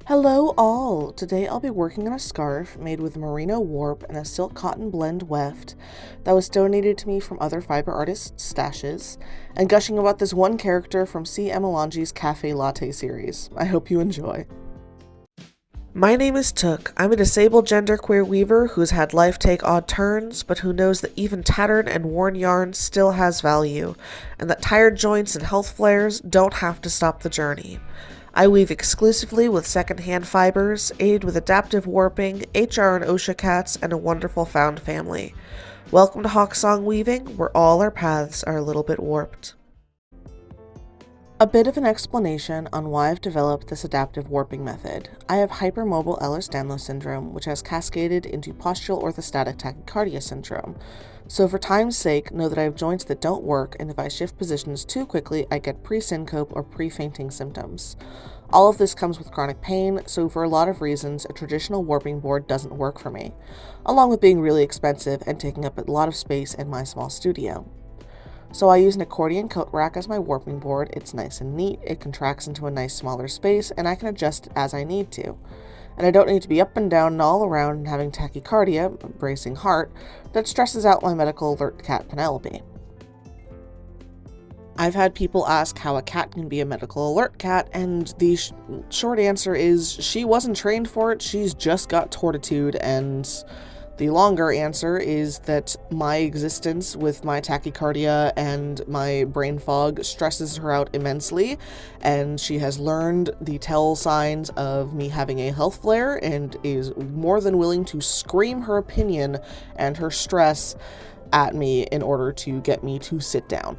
Hello all! Today I'll be working on a scarf made with merino warp and a silk cotton blend weft that was donated to me from other fiber artists' stashes, and gushing about this one character from C.M. Alongi's Cafe Latte series. I hope you enjoy. My name is Took. I'm a disabled genderqueer weaver who's had life take odd turns, but who knows that even tattered and worn yarn still has value, and that tired joints and health flares don't have to stop the journey. I weave exclusively with secondhand fibers, aided with adaptive warping, HR and OSHA cats, and a wonderful found family. Welcome to Hawksong Weaving, where all our paths are a little bit warped. A bit of an explanation on why I've developed this adaptive warping method. I have hypermobile Ehlers-Danlos syndrome, which has cascaded into postural orthostatic tachycardia syndrome. So for time's sake, know that I have joints that don't work, and if I shift positions too quickly, I get pre-syncope or pre-fainting symptoms. All of this comes with chronic pain, so for a lot of reasons, a traditional warping board doesn't work for me, along with being really expensive and taking up a lot of space in my small studio. So I use an accordion coat rack as my warping board. It's nice and neat, it contracts into a nice smaller space, and I can adjust it as I need to. And I don't need to be up and down and all around and having tachycardia, a bracing heart, that stresses out my medical alert cat Penelope. I've had people ask how a cat can be a medical alert cat, and the short answer is she wasn't trained for it, she's just got tortitude, and the longer answer is that my existence with my tachycardia and my brain fog stresses her out immensely, and she has learned the tell signs of me having a health flare and is more than willing to scream her opinion and her stress at me in order to get me to sit down.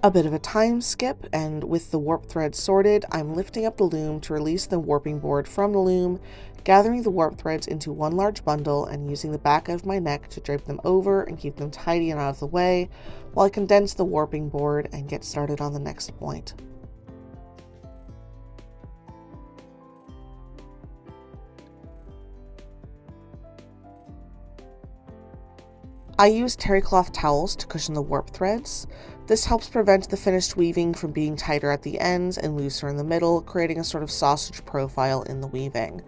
A bit of a time skip, and with the warp thread sorted, I'm lifting up the loom to release the warping board from the loom, gathering the warp threads into one large bundle and using the back of my neck to drape them over and keep them tidy and out of the way, while I condense the warping board and get started on the next point. I use terry cloth towels to cushion the warp threads. This helps prevent the finished weaving from being tighter at the ends and looser in the middle, creating a sort of sausage profile in the weaving.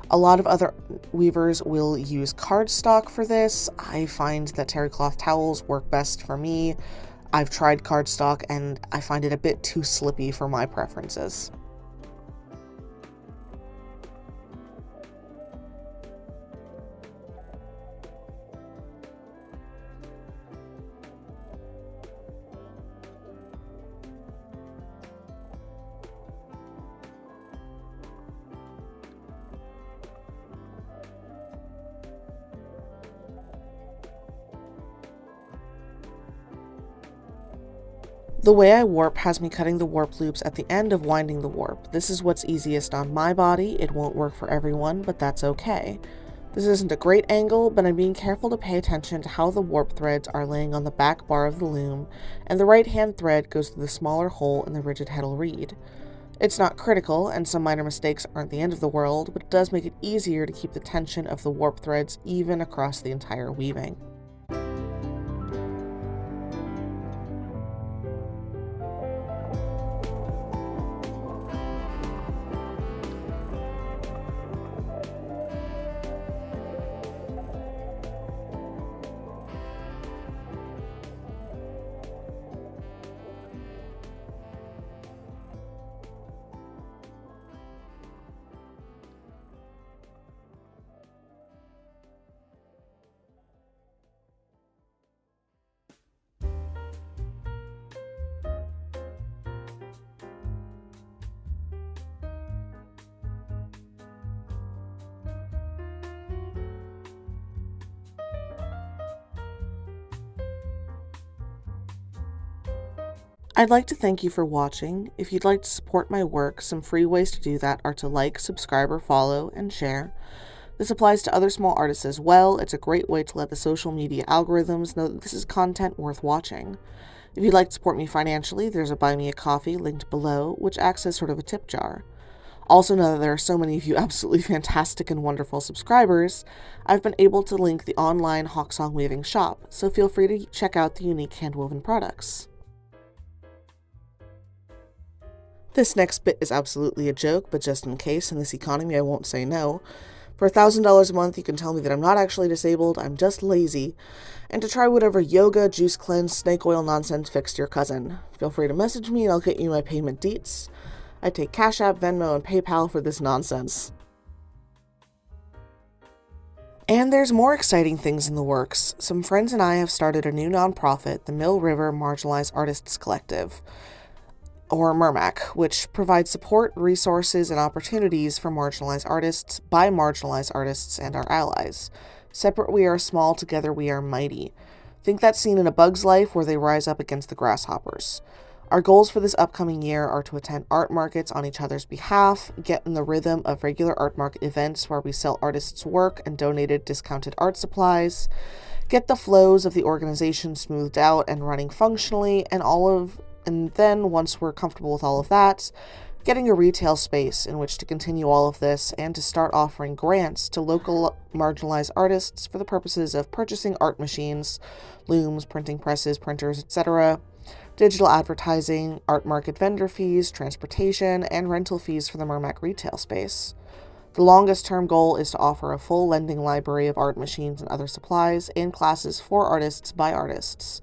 A lot of other weavers will use cardstock for this. I find that terry cloth towels work best for me. I've tried cardstock and I find it a bit too slippy for my preferences. The way I warp has me cutting the warp loops at the end of winding the warp. This is what's easiest on my body. It won't work for everyone, but that's okay. This isn't a great angle, but I'm being careful to pay attention to how the warp threads are laying on the back bar of the loom, and the right-hand thread goes through the smaller hole in the rigid heddle reed. It's not critical, and some minor mistakes aren't the end of the world, but it does make it easier to keep the tension of the warp threads even across the entire weaving. I'd like to thank you for watching. If you'd like to support my work, some free ways to do that are to like, subscribe, or follow, and share. This applies to other small artists as well. It's a great way to let the social media algorithms know that this is content worth watching. If you'd like to support me financially, there's a Buy Me a Coffee linked below, which acts as sort of a tip jar. Also know that there are so many of you absolutely fantastic and wonderful subscribers, I've been able to link the online Hawksong Weaving shop, so feel free to check out the unique handwoven products. This next bit is absolutely a joke, but just in case, in this economy I won't say no. For $1,000 a month, you can tell me that I'm not actually disabled, I'm just lazy, and to try whatever yoga, juice cleanse, snake oil nonsense fixed your cousin. Feel free to message me and I'll get you my payment deets. I take Cash App, Venmo, and PayPal for this nonsense. And there's more exciting things in the works. Some friends and I have started a new nonprofit, the Mill River Marginalized Artists Collective, or MIRMAC, which provides support, resources, and opportunities for marginalized artists by marginalized artists and our allies. Separate we are small, together we are mighty. Think that scene in A Bug's Life where they rise up against the grasshoppers. Our goals for this upcoming year are to attend art markets on each other's behalf, get in the rhythm of regular art market events where we sell artists' work and donated discounted art supplies, get the flows of the organization smoothed out and running functionally, and then, once we're comfortable with all of that, getting a retail space in which to continue all of this and to start offering grants to local marginalized artists for the purposes of purchasing art machines, looms, printing presses, printers, etc., digital advertising, art market vendor fees, transportation, and rental fees for the Mermac retail space. The longest term goal is to offer a full lending library of art machines and other supplies in classes for artists by artists.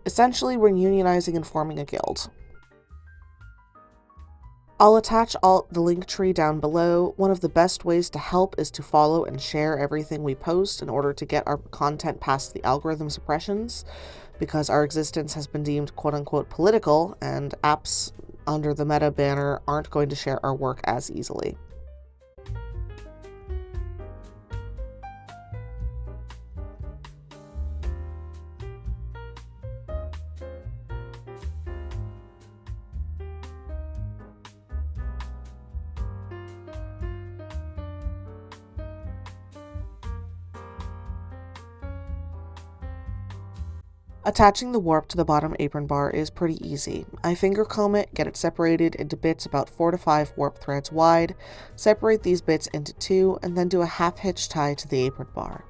Essentially, we're unionizing and forming a guild. I'll attach the link tree down below. One of the best ways to help is to follow and share everything we post in order to get our content past the algorithm suppressions, because our existence has been deemed quote-unquote political, and apps under the Meta banner aren't going to share our work as easily. Attaching the warp to the bottom apron bar is pretty easy. I finger comb it, get it separated into bits about 4 to 5 warp threads wide, separate these bits into 2, and then do a half hitch tie to the apron bar.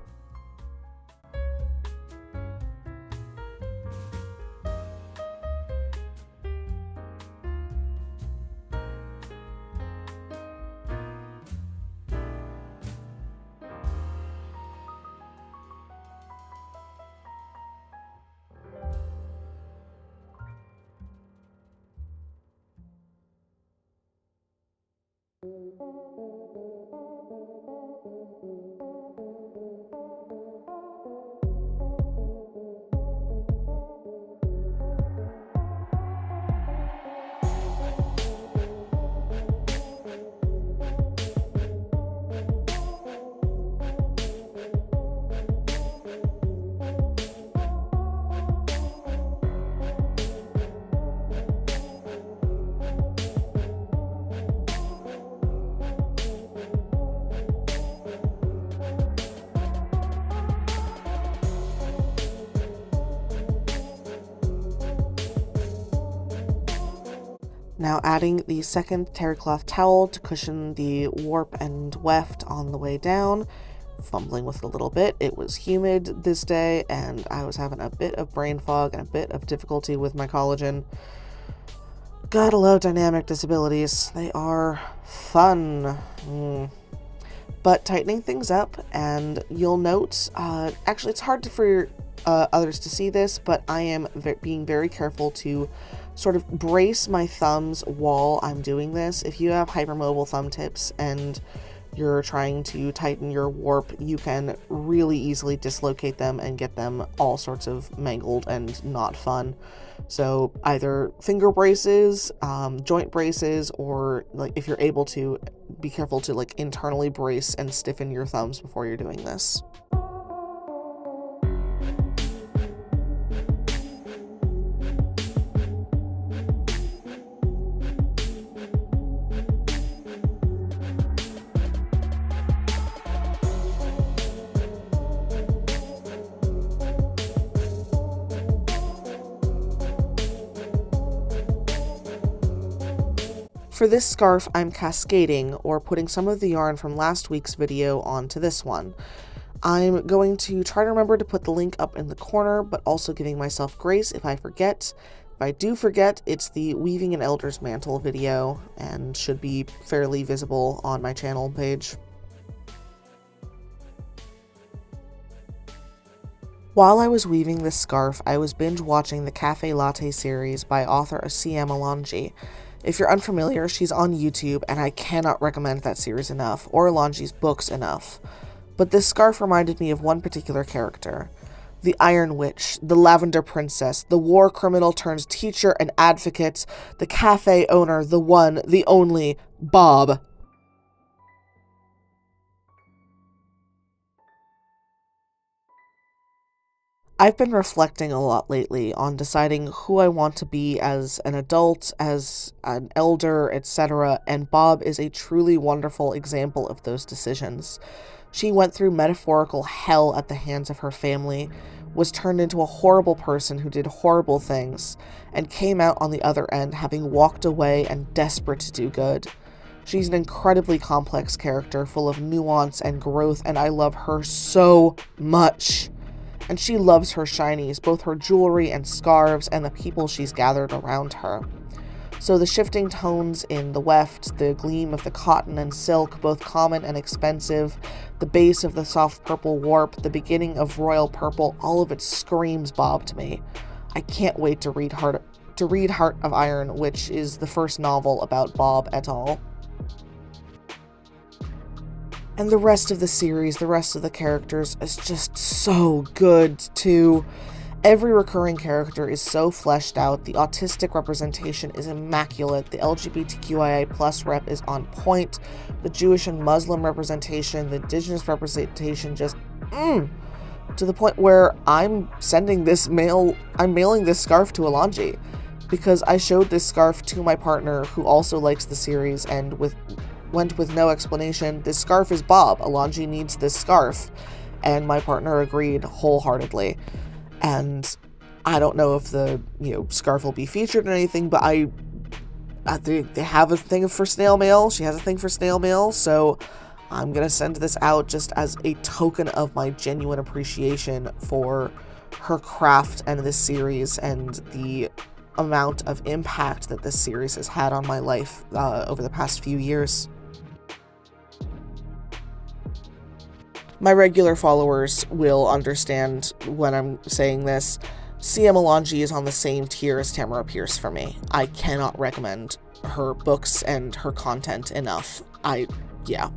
Now adding the second terry cloth towel to cushion the warp and weft on the way down, fumbling with it a little bit. It was humid this day and I was having a bit of brain fog and a bit of difficulty with my collagen. Gotta love dynamic disabilities. They are fun. But tightening things up, and you'll note, actually it's hard for others to see this, but I am being very careful to sort of brace my thumbs while I'm doing this. If you have hypermobile thumb tips and you're trying to tighten your warp, you can really easily dislocate them and get them all sorts of mangled and not fun. So either finger braces, joint braces, or like if you're able to, be careful to like internally brace and stiffen your thumbs before you're doing this. For this scarf, I'm cascading, or putting some of the yarn from last week's video onto this one. I'm going to try to remember to put the link up in the corner, but also giving myself grace if I forget. If I do forget, it's the Weaving an Elder's Mantle video, and should be fairly visible on my channel page. While I was weaving this scarf, I was binge watching the Cafe Latte series by author C.M. Alongi. If you're unfamiliar, she's on YouTube, and I cannot recommend that series enough, or Alongi's books enough. But this scarf reminded me of one particular character. The Iron Witch, the Lavender Princess, the war criminal turned teacher and advocate, the cafe owner, the one, the only, Bob. I've been reflecting a lot lately on deciding who I want to be as an adult, as an elder, etc., and Bob is a truly wonderful example of those decisions. She went through metaphorical hell at the hands of her family, was turned into a horrible person who did horrible things, and came out on the other end having walked away and desperate to do good. She's an incredibly complex character, full of nuance and growth, and I love her so much. And she loves her shinies, both her jewelry and scarves, and the people she's gathered around her. So the shifting tones in the weft, the gleam of the cotton and silk, both common and expensive, the base of the soft purple warp, the beginning of royal purple, all of it screams Bob to me. I can't wait to read Heart of Iron, which is the first novel about Bob et al. And the rest of the series, the rest of the characters is just so good, too. Every recurring character is so fleshed out, the autistic representation is immaculate, the LGBTQIA+ rep is on point, the Jewish and Muslim representation, the indigenous representation just, to the point where I'm mailing this scarf to Alongi, because I showed this scarf to my partner who also likes the series and went with no explanation. This scarf is Bob. Alongi needs this scarf. And my partner agreed wholeheartedly. And I don't know if the scarf will be featured in anything, but they have a thing for snail mail. She has a thing for snail mail, so I'm gonna send this out just as a token of my genuine appreciation for her craft and this series and the amount of impact that this series has had on my life over the past few years. My regular followers will understand when I'm saying this. C.M. Alongi is on the same tier as Tamara Pierce for me. I cannot recommend her books and her content enough. Yeah.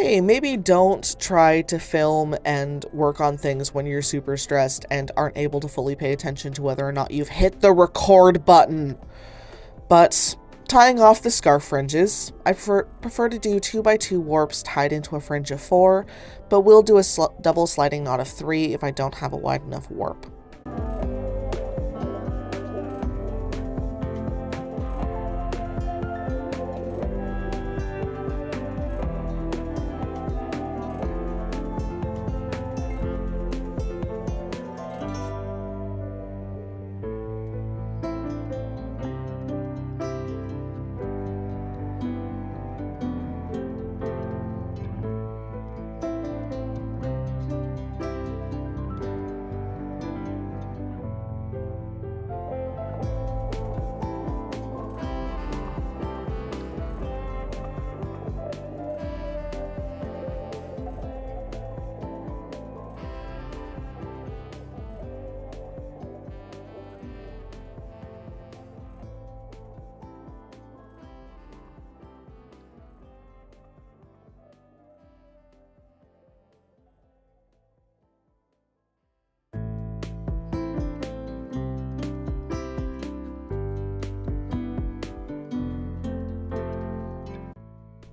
hey, maybe don't try to film and work on things when you're super stressed and aren't able to fully pay attention to whether or not you've hit the record button. But tying off the scarf fringes, I prefer to do 2x2 warps tied into a fringe of 4, but will do a double sliding knot of 3 if I don't have a wide enough warp.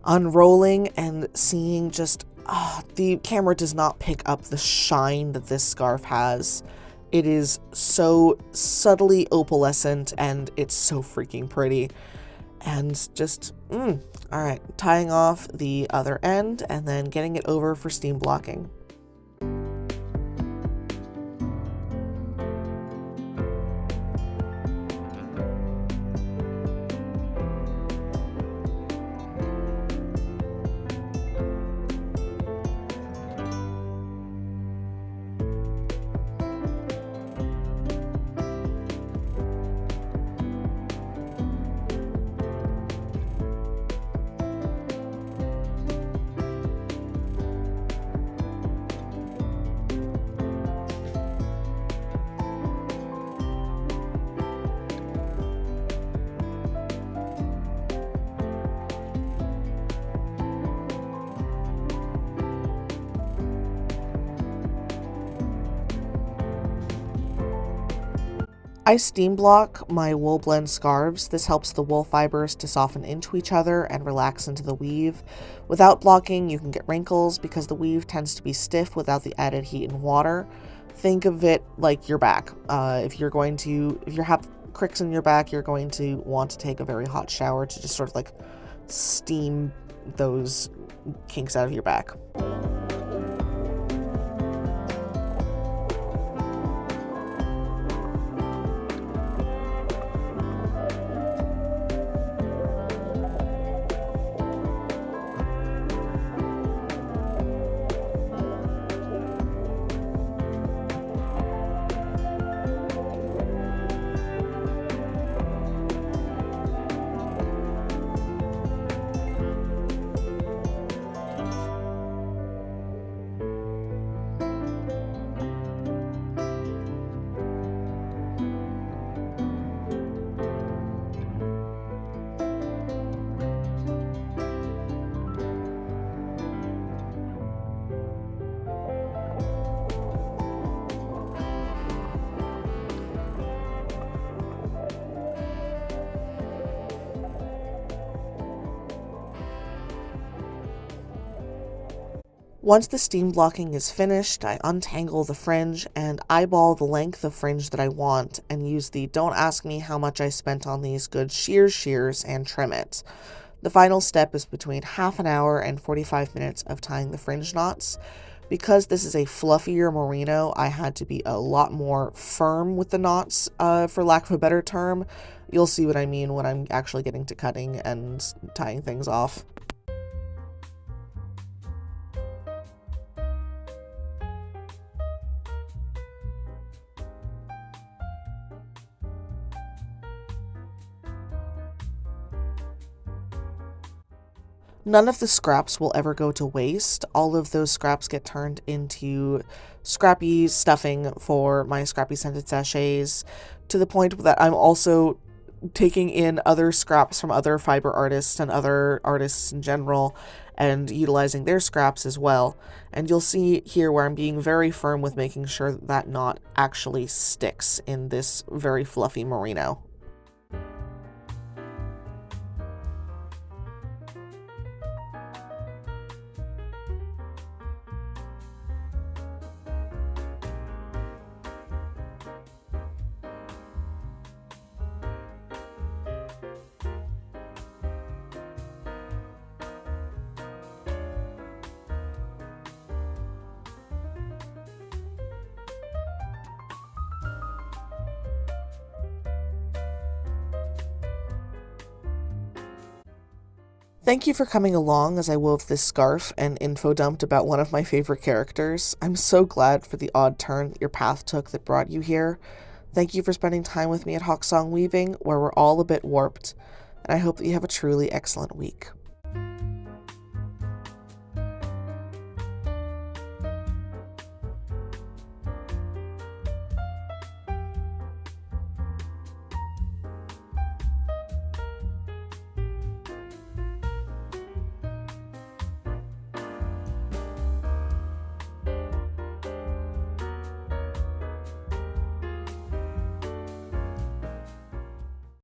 Unrolling and seeing just, the camera does not pick up the shine that this scarf has. It is so subtly opalescent and it's so freaking pretty. And just, alright, tying off the other end and then getting it over for steam blocking. I steam block my wool blend scarves. This helps the wool fibers to soften into each other and relax into the weave. Without blocking, you can get wrinkles because the weave tends to be stiff without the added heat and water. Think of it like your back. If you have cricks in your back, you're going to want to take a very hot shower to just sort of like steam those kinks out of your back. Once the steam blocking is finished, I untangle the fringe and eyeball the length of fringe that I want and use the "don't ask me how much I spent on these good shears and trim it." The final step is between half an hour and 45 minutes of tying the fringe knots. Because this is a fluffier merino, I had to be a lot more firm with the knots, for lack of a better term. You'll see what I mean when I'm actually getting to cutting and tying things off. None of the scraps will ever go to waste. All of those scraps get turned into scrappy stuffing for my scrappy scented sachets, to the point that I'm also taking in other scraps from other fiber artists and other artists in general and utilizing their scraps as well. And you'll see here where I'm being very firm with making sure that that knot actually sticks in this very fluffy merino. Thank you for coming along as I wove this scarf and info dumped about one of my favorite characters. I'm so glad for the odd turn that your path took that brought you here. Thank you for spending time with me at Hawksong Weaving, where we're all a bit warped, and I hope that you have a truly excellent week.